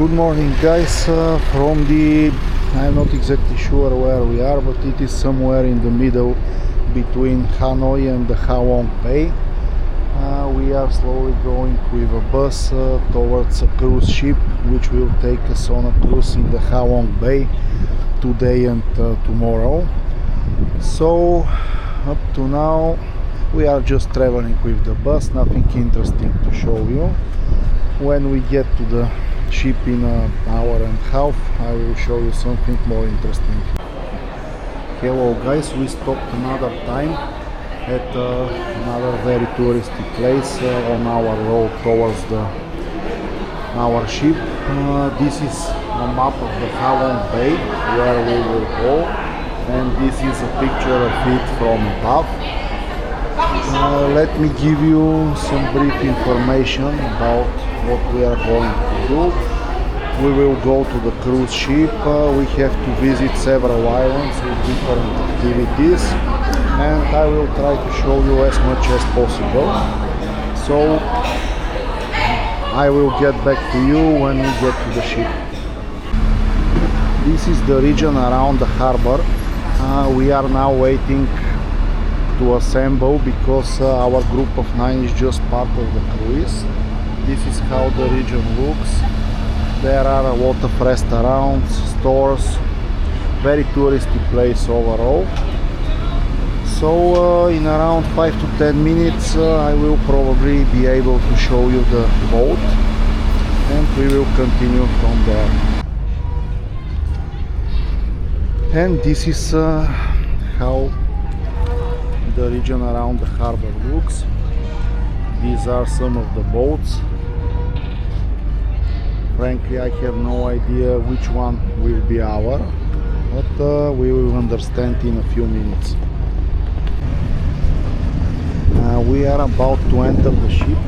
Good morning, guys. I'm not exactly sure where we are, but it is somewhere in the middle between Hanoi and the Halong Bay. We are slowly going with a bus towards a cruise ship which will take us on a cruise in the Halong Bay today and tomorrow. So up to now we are just traveling with the bus, nothing interesting to show you. When we get to the ship in an hour and a half, I will show you something more interesting. Hello guys, we stopped another time at another very touristy place on our road towards our ship. This is a map of the Halong Bay where we will go, and this is a picture of it from above. Let me give you some brief information about what we are going to do. We will go to the cruise ship. We have to visit several islands with different activities, and I will try to show you as much as possible. So I will get back to you when we get to the ship. This is the region around the harbor. We are now waiting to assemble because our group of 9 is just part of the cruise. This is how the region looks. There are a lot of restaurants, stores, very touristy place overall. So in around 5 to 10 minutes I will probably be able to show you the boat, and we will continue from there. And this is how the region around the harbor looks. These are some of the boats. Frankly, I have no idea which one will be ours, but we will understand in a few minutes. We are about to enter the ship.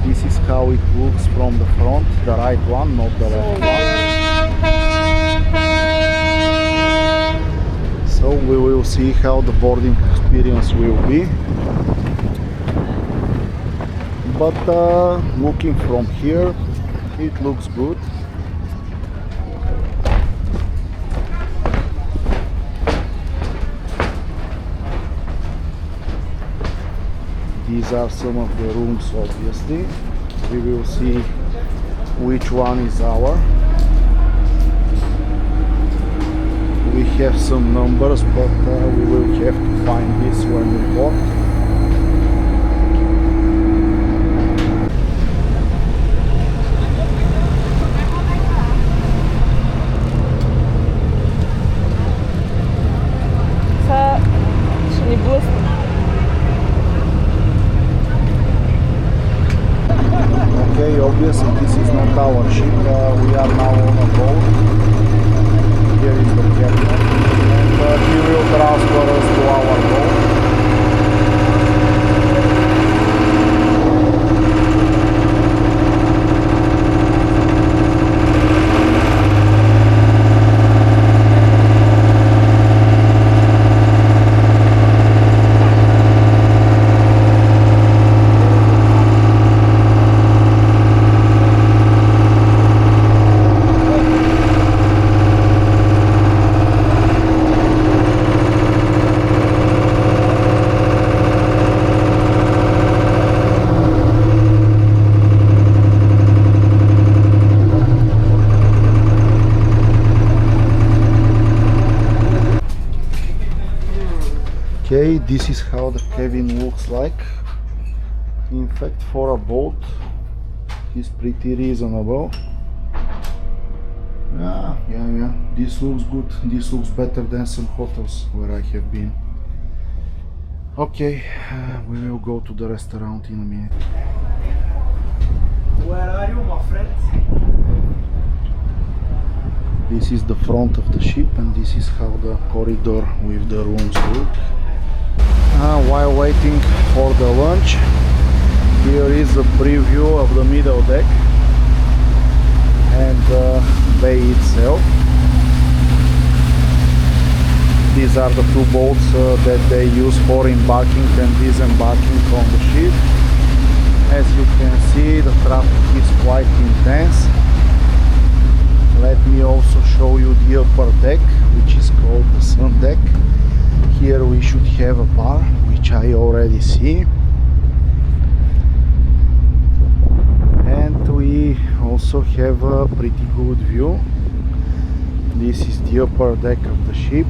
This is how it looks from the front, the right one, not the left one. So we will see how the boarding experience will be. But looking from here, it looks good. These are some of the rooms, obviously. We will see which one is ours. We have some numbers, but we will have to find this when we board. Okay, obviously this is not our ship. We are now on a boat. Here is the captain, and he will transfer us to our boat. Okay, this is how the cabin looks like. In fact, for a boat, it's pretty reasonable. Yeah, this looks good. This looks better than some hotels where I have been. Okay, we will go to the restaurant in a minute. Where are you, my friend? This is the front of the ship, and this is how the corridor with the rooms look. While waiting for the lunch, here is a preview of the middle deck and the bay itself. These are the two boats that they use for embarking and disembarking from the ship. As you can see, the traffic is quite intense. Let me also show you the upper deck, which is called the sun deck. Here we should have a bar, which I already see. And we also have a pretty good view. This is the upper deck of the ship.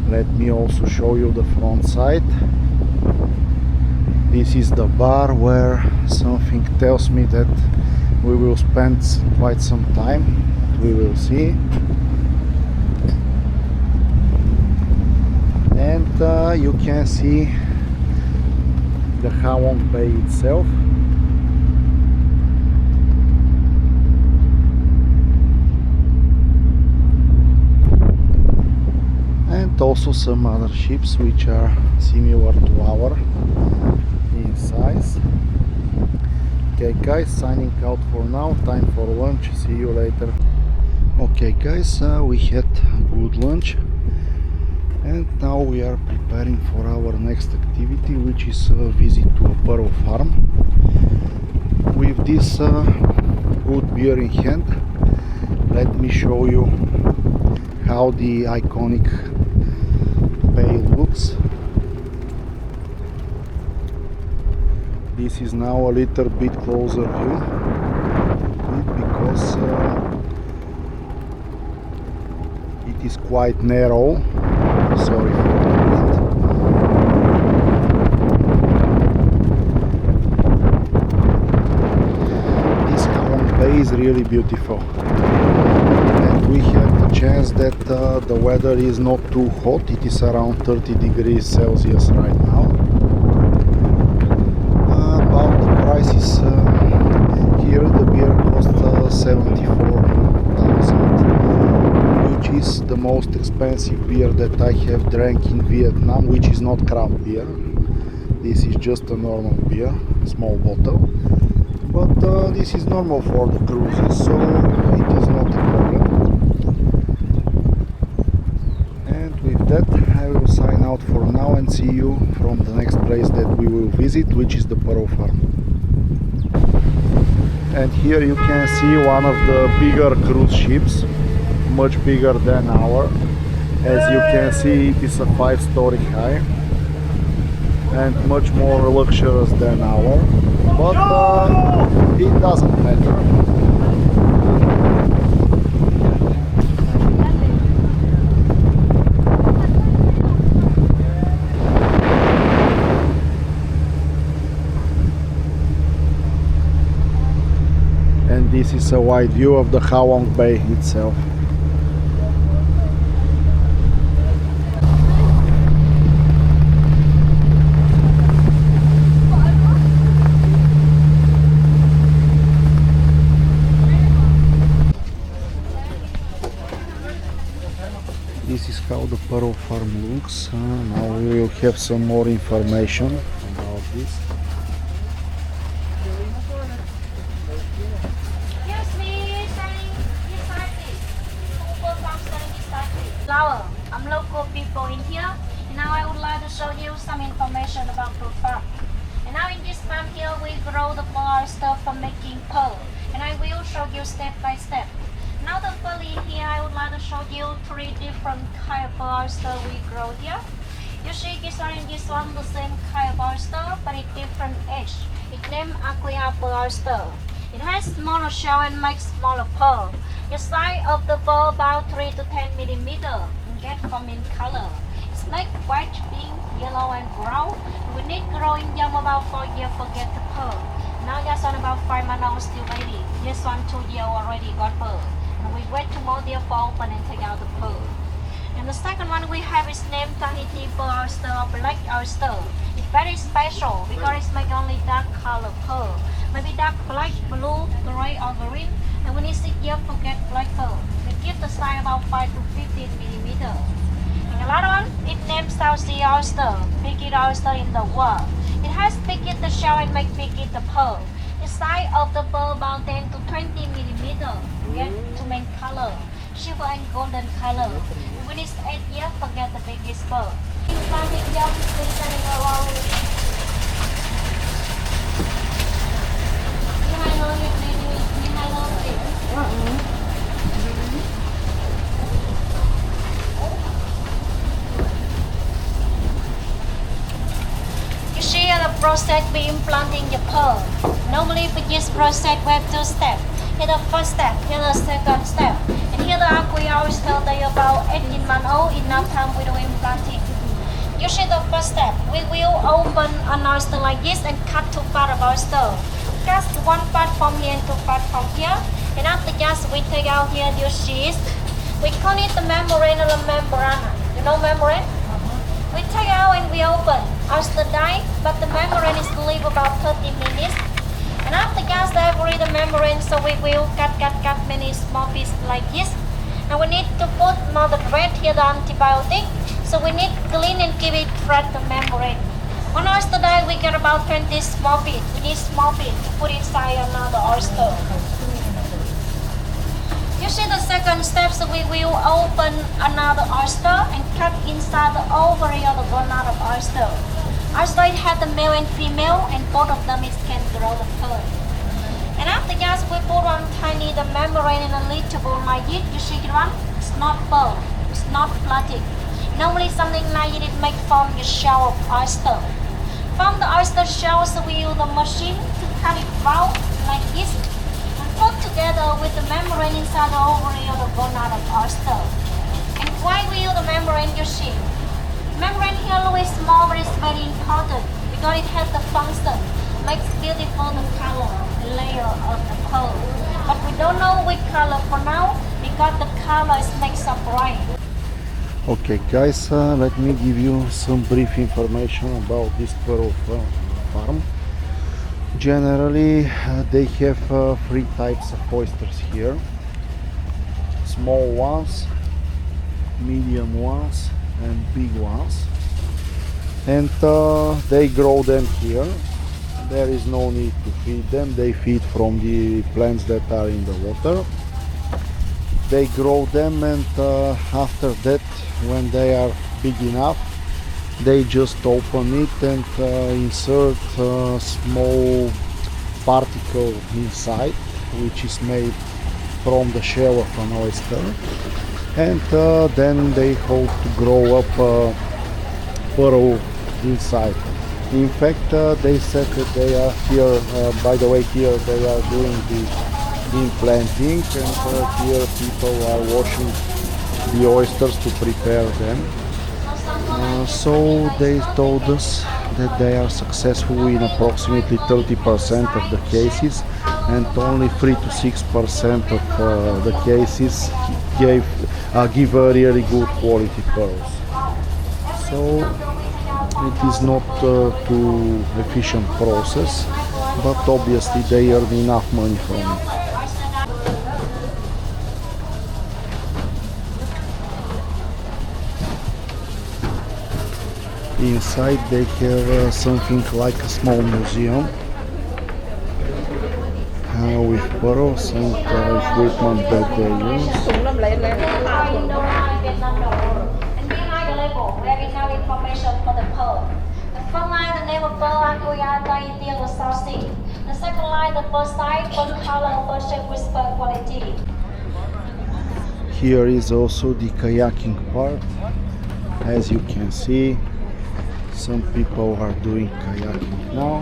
Let me also show you the front side. This is the bar where something tells me that we will spend quite some time. We will see. And you can see the Halong Bay itself. And also some other ships which are similar to our in size. Okay guys, signing out for now. Time for lunch. See you later. Okay guys, we had a good lunch and now we are preparing for our next activity, which is a visit to a pearl farm. With this good beer in hand, let me show you how the iconic bay looks. This is now a little bit closer view because it is quite narrow. Sorry for the wind. This Halong Bay is really beautiful, and we have the chance that the weather is not too hot. It is around 30 degrees Celsius right now. About the prices, here the beer costs 74,000, which is the most expensive beer that I have drank in Vietnam, which is not craft beer. This is just a normal beer, small bottle. But this is normal for the cruises, so it is not a problem. And with that, I will sign out for now and see you from the next place that we will visit, which is the pearl farm. And here you can see one of the bigger cruise ships, much bigger than our. As you can see, it is a 5-story high and much more luxurious than our, but it doesn't matter. And this is a wide view of the Halong Bay itself. This is how the pearl farm looks. Now we will have some more information about this. I'm local people in here, and now I would like to show you some information about the farm. And now in this farm here, we grow the pearl stuff for making pearl, and I will show you step by step. Now the first in here, I would like to show you 3 different kind of pearl stuff we grow here. You see this one the same kind of pearl stuff, but it's different age. It's named Aquia pearl stuff. It has smaller shell and makes smaller pearl. The size of the pearl about 3 to 10 millimeter. Get from in color. It's like white, pink, yellow, and brown. We need growing young about 4 years for get the pearl. Now this one about 5 months old still baby. This one 2 years already got pearl. And we wait tomorrow there for open and take out the pearl. And the second one we have is named Tahiti pearl oyster or black oyster. It's very special because it's make only dark color pearl. Maybe dark black, blue, gray, or green. And when you 6 years for get black pearl. They give the size about 5 to 15 millimeter. And another one, it named South Sea oyster, biggest oyster in the world. It has biggest the shell and make biggest the pearl. The size of the pearl about 10 to 20 millimeter. Get two main color, silver and golden color. And when it's 8 years, forget the biggest pearl. be implanting your pearl. Normally for this process we have two steps. Here the first step, here the second step. And here the aqua oyster, they are about 18 months old, enough time we do implanting. You see the first step, we will open an oyster like this and cut two parts of oyster. Cut one part from here and two part from here. And after that we take out here the sheath. We call it the membrane or the membrana. You know membrane? We take out and we open. Oyster die, but the membrane is to leave about 30 minutes. And after that they read the membrane, so we will cut many small pieces like this. And we need to put another thread here, the antibiotic. So we need to clean and keep it fresh, the membrane. On oyster die, we get about 20 small pieces. We need small pieces to put inside another oyster. You see the second step, so we will open another oyster and cut inside the ovary of the gonad of oyster. Oyster it has the male and female, and both of them can grow the pearl. And after that, we put on tiny the membrane in a little ball like this. You see it one? It's not pearl. It's not plastic. Normally something like it make from the shell of oyster. From the oyster shell, so we use the machine to cut it round like this and put together with the membrane inside the ovary of the gonad of oyster. And why we use the membrane, you see? Membrane here always small, but it's very important because it has the function, makes beautiful the color, the layer of the pearl. But we don't know which color for now because the color is makes up bright. Okay guys, let me give you some brief information about this pearl farm. Generally they have three types of oysters here: small ones, medium ones and big ones, and they grow them here. There is no need to feed them. They feed from the plants that are in the water. They grow them, and after that, when they are big enough, they just open it and insert a small particle inside, which is made from the shell of an oyster, and then they hope to grow up a pearl inside. In fact, they said that they are here, by the way, here they are doing the implanting, and here people are washing the oysters to prepare them. So they told us that they are successful in approximately 30% of the cases, and only 3 to 6% of the cases give a really good quality pearls. So it is not too efficient process, but obviously they earn enough money from it. Inside they have something like a small museum with pearls and equipment that they use. And behind the label, there is no information for the pearl. The first line, the name of pearl, Anguilla, South Sea. The second line, the first side, first color, first shape, with pearl quality. Here is also the kayaking part. As you can see, some people are doing kayaking now.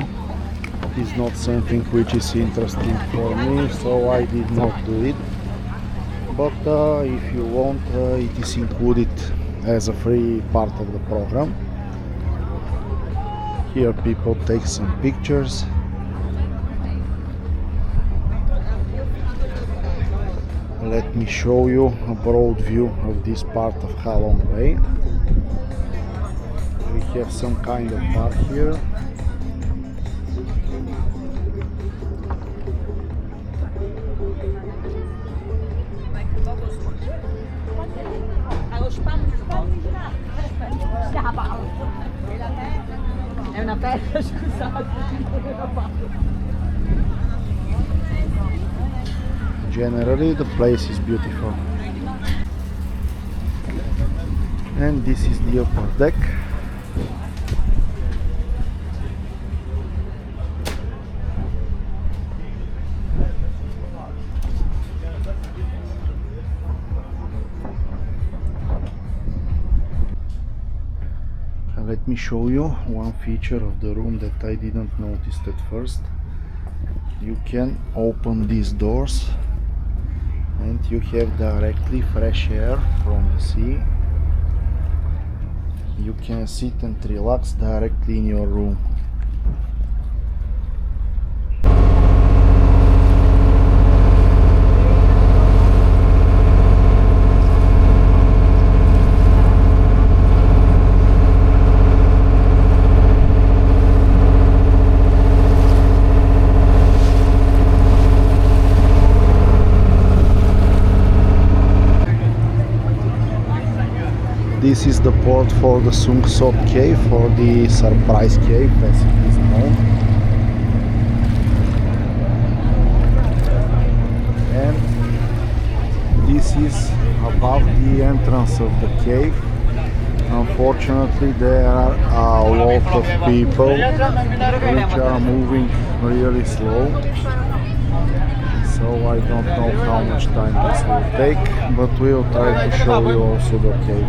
It is not something which is interesting for me, so I did not do it. But if you want, it is included as a free part of the program. Here people take some pictures. Let me show you a broad view of this part of Halong Bay. We have some kind of park here. Generally the place is beautiful. And this is the upper deck. Let me show you one feature of the room that I didn't notice at first. You can open these doors and you have directly fresh air from the sea. You can sit and relax directly in your room. This is the port for the Sung Sok cave, for the surprise cave as it is known. And this is above the entrance of the cave. Unfortunately, there are a lot of people which are moving really slow. So I don't know how much time this will take, but we'll try to show you also the cave.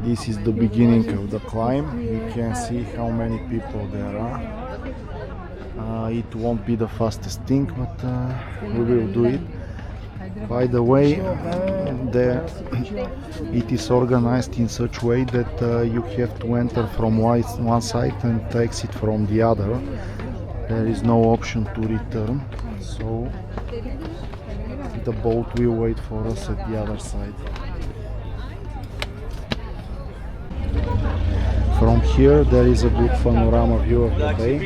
This is the beginning of the climb. You can see how many people there are. It won't be the fastest thing, but we will do it. By the way, it is organized in such way that you have to enter from one side and exit from the other. There is no option to return, so the boat will wait for us at the other side. From here there is a good panorama view of the bay.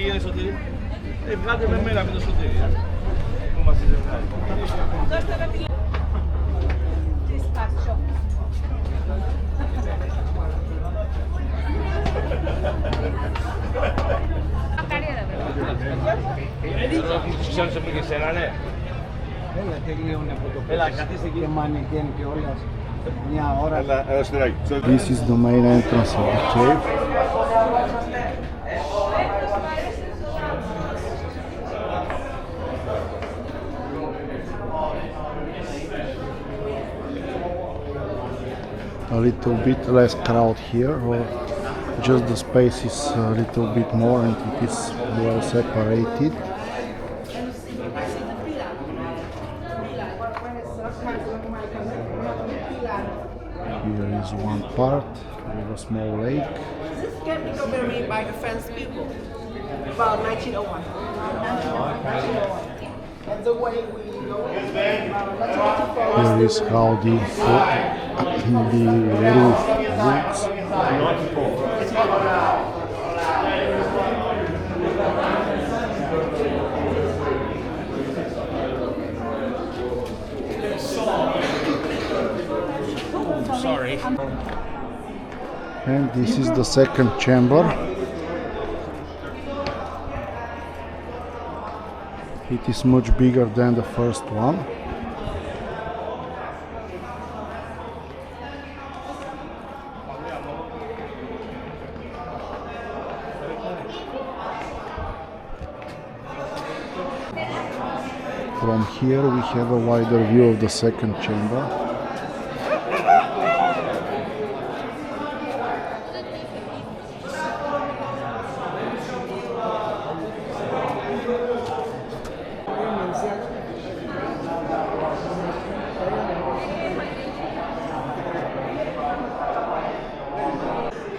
This is the main entrance of the cave. A little bit less crowd here, or just the space is a little bit more and it is well separated. Here is one part with a small lake. This camping was made by the French people about 1901. And the way we go Here is how the roof looks. Sorry. And this is the second chamber. It is much bigger than the first one. From here we have a wider view of the second chamber.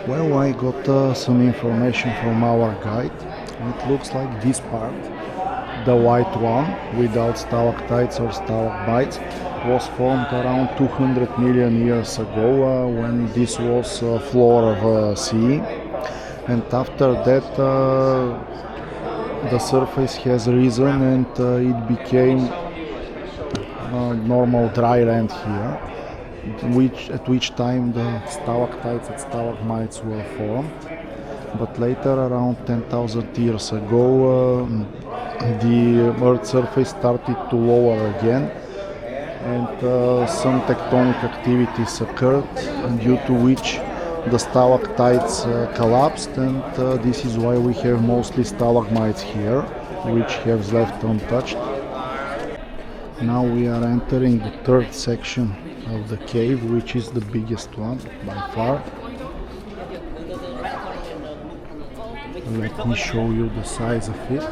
Well, I got some information from our guide. It looks like this part, the white one, without stalactites or stalagmites, was formed around 200 million years ago when this was floor of a sea. And after that the surface has risen and it became normal dry land here. At which time the stalactites and stalagmites were formed. But later, around 10,000 years ago, the Earth's surface started to lower again, and some tectonic activities occurred, due to which the stalactites collapsed, and this is why we have mostly stalagmites here, which have left untouched. Now we are entering the third section of the cave, which is the biggest one by far. Let me show you the size of it.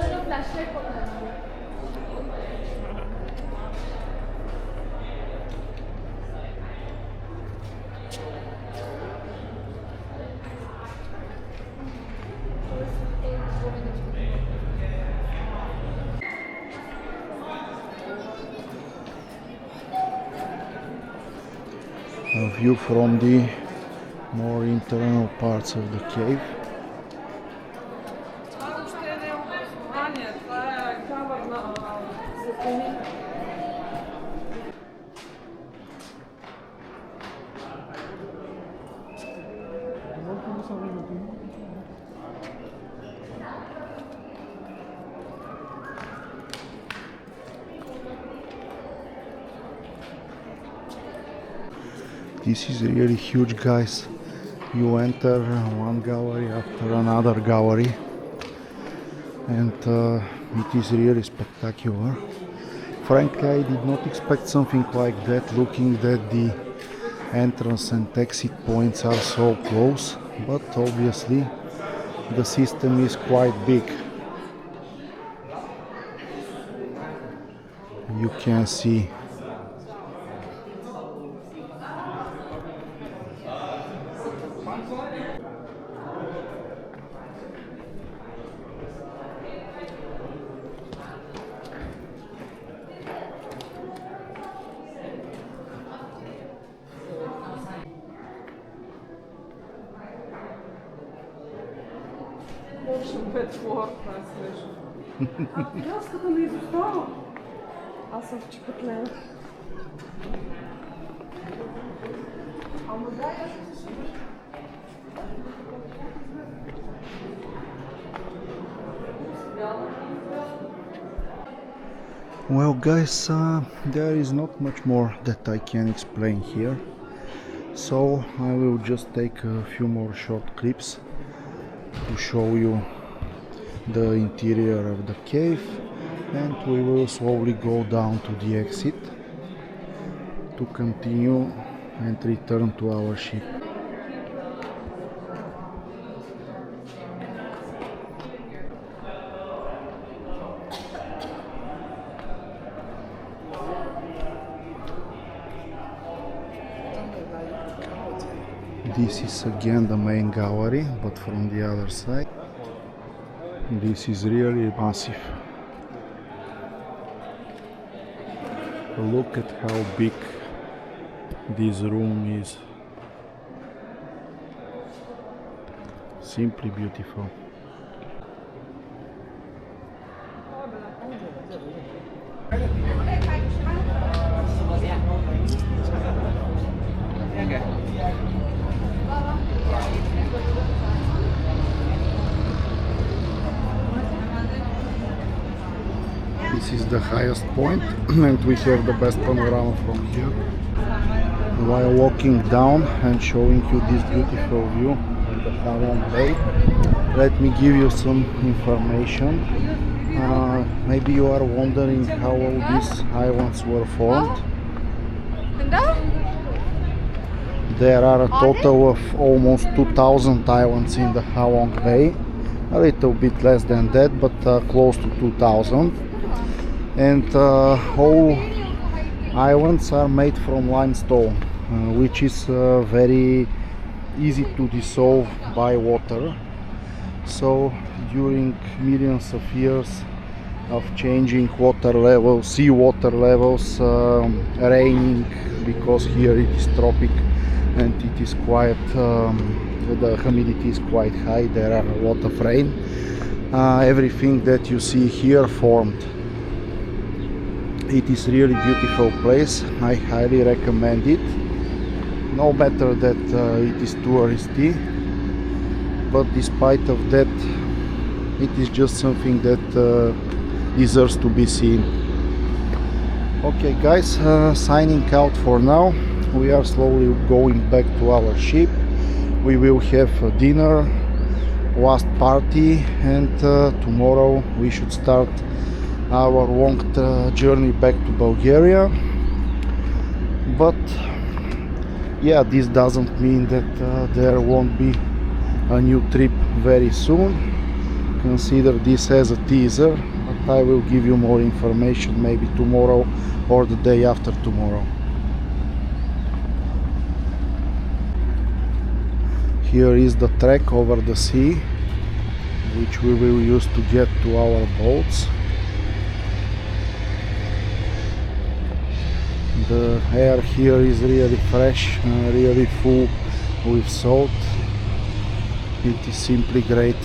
A view from the more internal parts of the cave. This is really huge, guys. You enter one gallery after another gallery, and it is really spectacular. Frankly, I did not expect something like that, looking that the entrance and exit points are so close, but obviously the system is quite big. You can see Аз съм впечатлена. Well, guys, there is not much more that I can explain here, so I will just take a few more short clips to show you the interior of the cave, and we will slowly go down to the exit to continue and return to our ship. This is again the main gallery, but from the other side. This is really massive. Look at how big this room is. Simply beautiful. This is the highest point and we have the best panorama from here. While walking down and showing you this beautiful view of the Halong Bay, let me give you some information. Maybe you are wondering how all these islands were formed. There are a total of almost 2,000 islands in the Halong Bay. A little bit less than that, but close to 2,000. And all islands are made from limestone, which is very easy to dissolve by water. So during millions of years of changing water levels, sea water levels, raining, because here it is tropic and it is quite the humidity is quite high, there are a lot of rain. Everything that you see here formed. It is really beautiful place. I highly recommend it. No matter that it is touristy, but despite of that, it is just something that deserves to be seen. Okay, guys, signing out for now. We are slowly going back to our ship. We will have a dinner, last party, and tomorrow we should start our long journey back to Bulgaria. But yeah, this doesn't mean that there won't be a new trip very soon. consider this as a teaser, but I will give you more information maybe tomorrow or the day after tomorrow. Here is the track over the sea, which we will use to get to our boats. The air here is really fresh, really full with salt. It is simply great.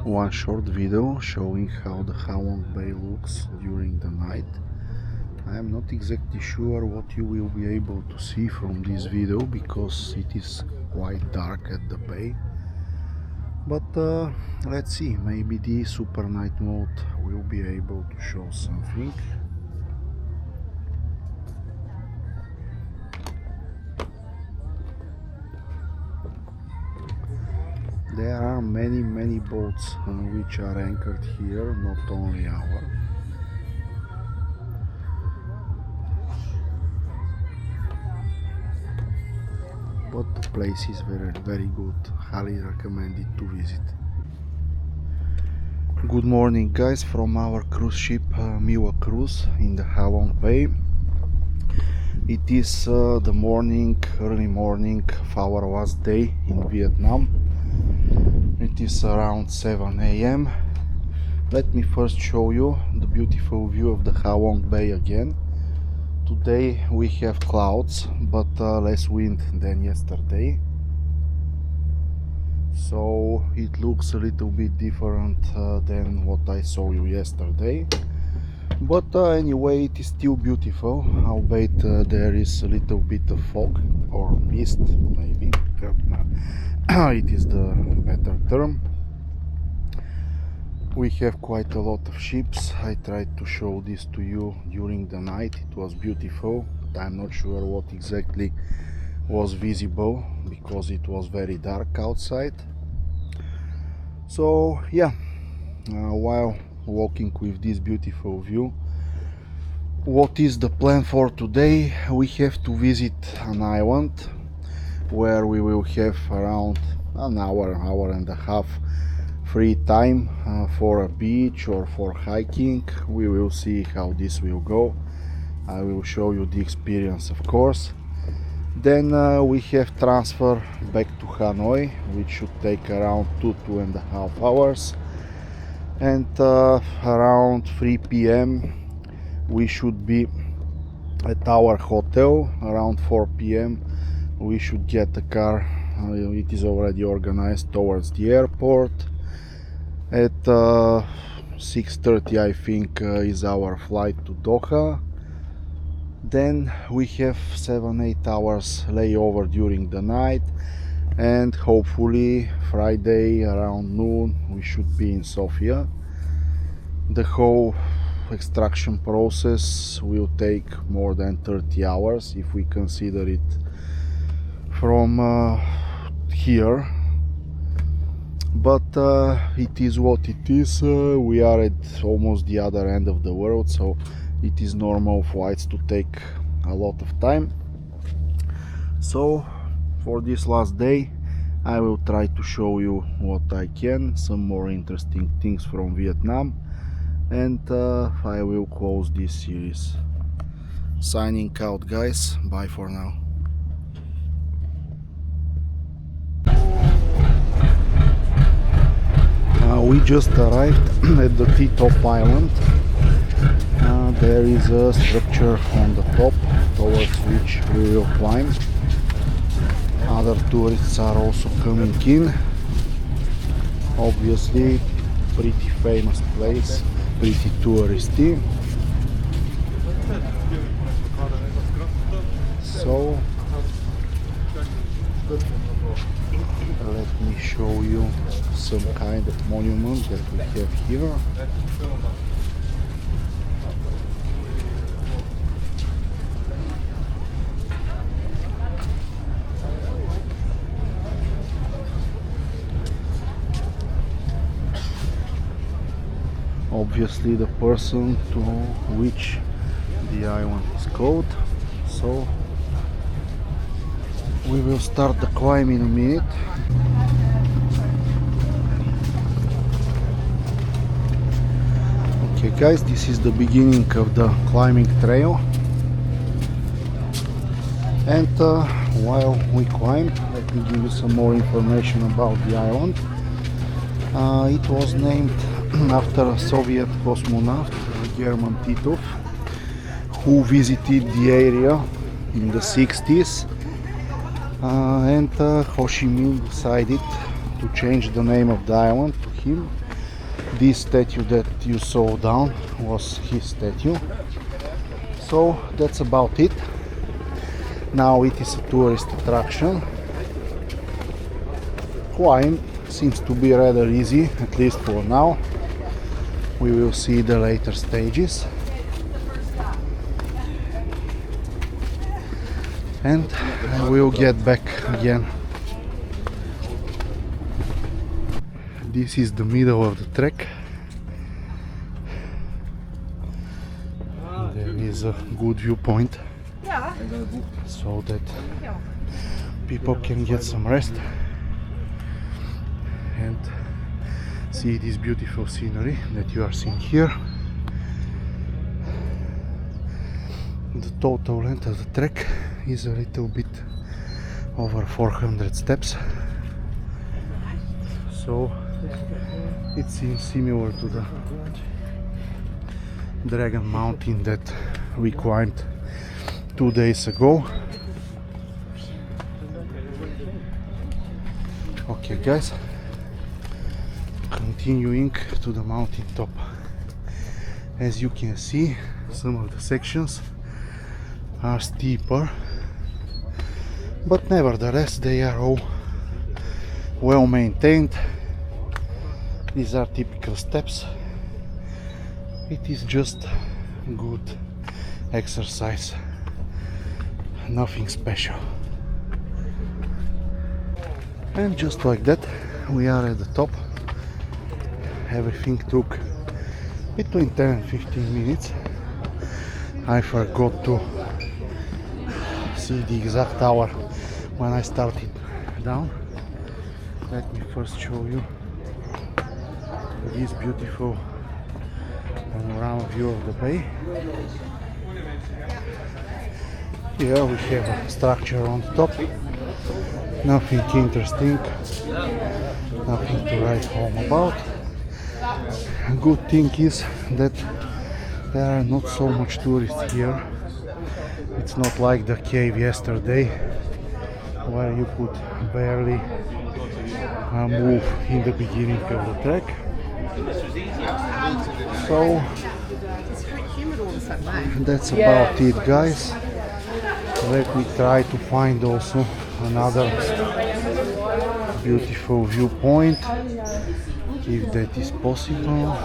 One short video showing how the Halong Bay looks during the night. I am not exactly sure what you will be able to see from this video because it is quite dark at the bay. But let's see, maybe the super night mode will be able to show something. There are many boats which are anchored here, not only our. But the place is very good, highly recommended to visit. Good morning guys from our cruise ship Miwa Cruise in the Halong Bay. It is the morning, early morning of our last day in Vietnam. It is around 7 a.m. Let me first show you the beautiful view of the Halong Bay again. Today we have clouds, but less wind than yesterday. So it looks a little bit different than what I saw you yesterday. But anyway, it is still beautiful, albeit there is a little bit of fog or mist, maybe. It is the better term. We have quite a lot of ships. I tried to show this to you during the night. It was beautiful, but I'm not sure what exactly was visible because it was very dark outside. So yeah, while walking with this beautiful view, what is the plan for today? We have to visit an island where we will have around an hour and a half free time for a beach or for hiking. We will see how this will go. I will show you the experience, of course. Then we have transfer back to Hanoi, which should take around 2.5 hours, and around 3 p.m. we should be at our hotel. Around 4 p.m. we should get a car. It is already organized towards the airport. At 6:30 I think is our flight to Doha. Then we have 7-8 hours layover during the night, and hopefully Friday around noon we should be in Sofia. The whole extraction process will take more than 30 hours if we consider it from here, but it is what it is. We are at almost the other end of the world, so it is normal flights to take a lot of time. So for this last day I will try to show you what I can, some more interesting things from Vietnam, and I will close this series. Signing out guys, bye for now. We just arrived at the T-top island. There is a structure on the top towards which we will climb. Other tourists are also coming in. Obviously, pretty famous place, pretty touristy. So Let me show you some kind of monument that we have here. Obviously the person to which the island is called. So we will start the climb in a minute. Okay guys, this is the beginning of the climbing trail, and while we climb, let me give you some more information about the island. It was named after a Soviet cosmonaut, German Titov, who visited the area in the 60s, and Ho Chi Minh decided to change the name of the island to him. This statue that you saw down was his statue. So that's about it. Now it is a tourist attraction. Climb seems to be rather easy, at least for now. We will see the later stages. And I will get back again. This is the middle of the trek. There is a good viewpoint, so that people can get some rest and see this beautiful scenery that you are seeing here. The total length of the trek is a little bit over 400 steps, so it seems similar to the Dragon Mountain that we climbed 2 days ago. Okay guys, continuing to the mountain top. As you can see, some of the sections are steeper, but nevertheless they are all well maintained. These are typical steps. It is just good exercise, nothing special. And just like that, we are at the top. Everything took between 10 and 15 minutes. I forgot to see the exact hour when I started down. Let me first show you this beautiful panorama view of the bay. Here we have a structure on the top. Nothing interesting, nothing to write home about. Good thing is that there are not so much tourists here. It's not like the cave yesterday, where you could barely move in the beginning of the trek. So that's about it, guys. Let me try to find also another beautiful viewpoint, if that is possible.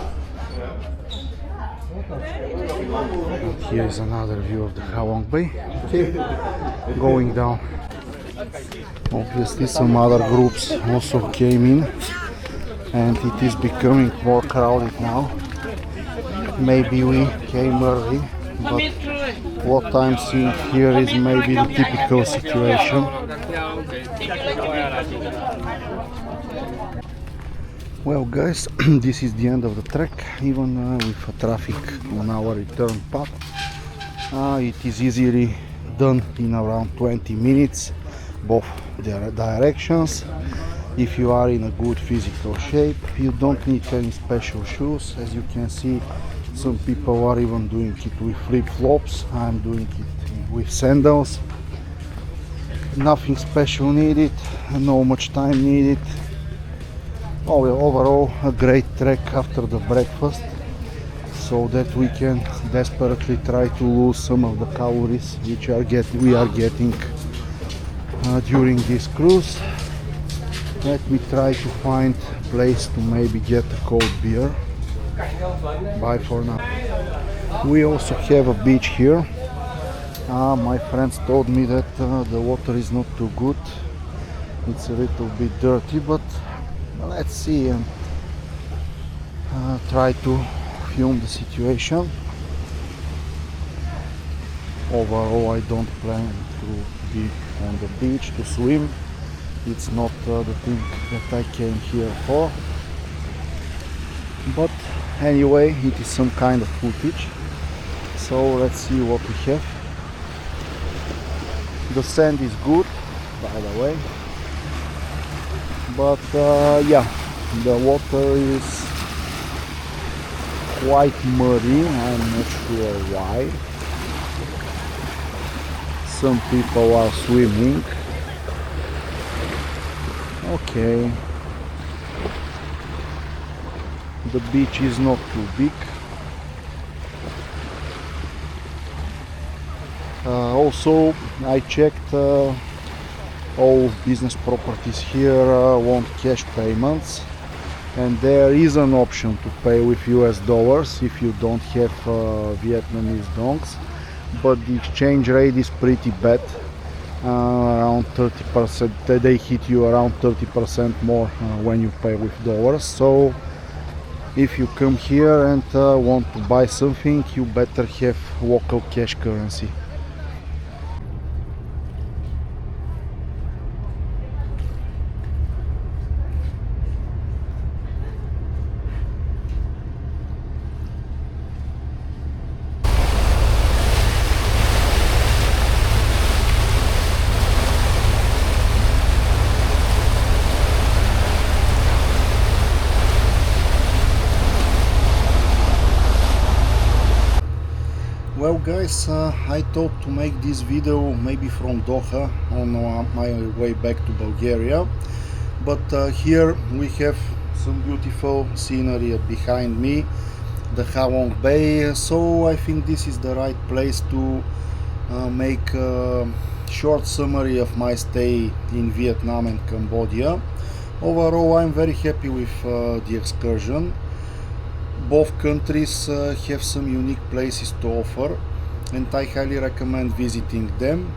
And here is another view of the Halong Bay. Okay, going down. Obviously some other groups also came in, and it is becoming more crowded now. Maybe we came early, but what I'm seeing here is maybe the typical situation. Well guys, this is the end of the trek, even with traffic on our return path. It is easily done in around 20 minutes, both directions. If you are in a good physical shape, you don't need any special shoes. As you can see, some people are even doing it with flip-flops. I'm doing it with sandals. Nothing special needed, no much time needed. Overall, a great trek after the breakfast, so that we can desperately try to lose some of the calories which we are getting during this cruise. Let me try to find a place to maybe get a cold beer. Bye for now. We also have a beach here. My friends told me that the water is not too good. It's a little bit dirty, but let's see and try to film the situation. Overall, I don't plan to be on the beach to swim. It's not the thing that I came here for. But anyway, it is some kind of footage. So let's see what we have. The sand is good, by the way. But yeah, the water is quite muddy. I'm not sure why. Some people are swimming. Okay. The beach is not too big. Also, I checked all business properties here want cash payments, and there is an option to pay with US dollars if you don't have Vietnamese dongs, but the exchange rate is pretty bad. Around 30%, they hit you around 30% more when you pay with dollars. So if you come here and want to buy something, you better have local cash currency. Well guys, I thought to make this video maybe from Doha on my way back to Bulgaria, but here we have some beautiful scenery behind me, the Halong Bay, so I think this is the right place to make a short summary of my stay in Vietnam and Cambodia. Overall, I'm very happy with the excursion. Both countries have some unique places to offer, and I highly recommend visiting them.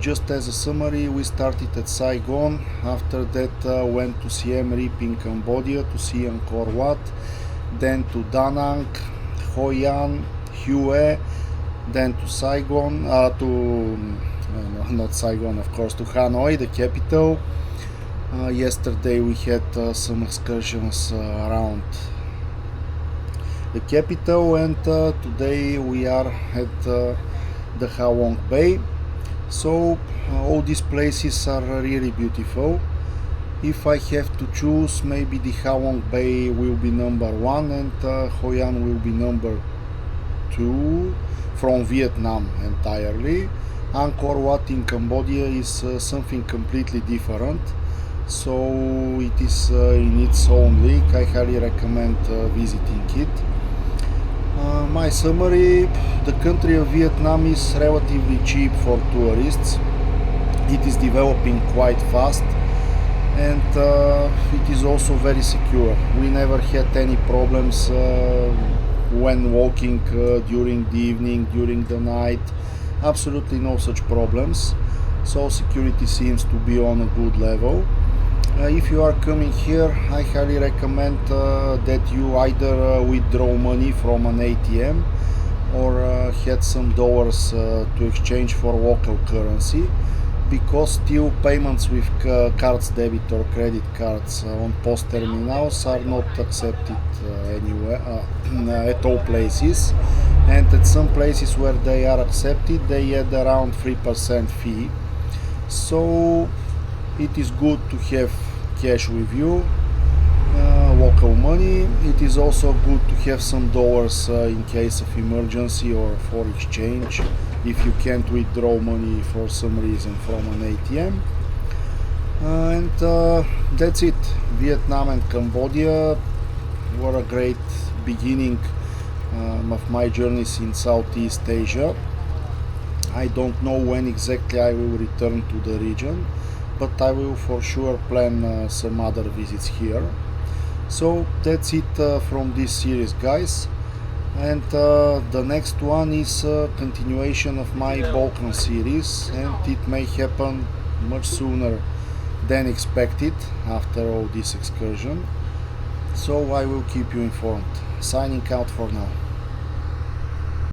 Just as a summary, we started at Saigon, after that went to Siem Reap in Cambodia to see Angkor Wat, then to Da Nang, Hoi An, Hue, then to Saigon, not Saigon of course, to Hanoi, the capital. Yesterday we had some excursions around the capital, and today we are at the Halong Bay. So all these places are really beautiful. If I have to choose, maybe the Halong Bay will be number one and Hoi An will be number two from Vietnam entirely. Angkor Wat in Cambodia is something completely different, so it is in its own league. I highly recommend visiting it. My summary: the country of Vietnam is relatively cheap for tourists. It is developing quite fast, and it is also very secure. We never had any problems when walking during the evening, during the night. Absolutely no such problems. So security seems to be on a good level. If you are coming here, I highly recommend that you either withdraw money from an ATM or had some dollars to exchange for local currency, because still payments with cards, debit or credit cards on post terminals are not accepted anywhere at all places, and at some places where they are accepted they add around 3% fee. So it is good to have cash with you, local money. It is also good to have some dollars in case of emergency or for exchange if you can't withdraw money for some reason from an ATM. And that's it. Vietnam and Cambodia were a great beginning of my journeys in Southeast Asia. I don't know when exactly I will return to the region, but I will for sure plan some other visits here. So that's it from this series, guys, and the next one is a continuation of my Balkan series, and it may happen much sooner than expected after all this excursion, so I will keep you informed. Signing out for now.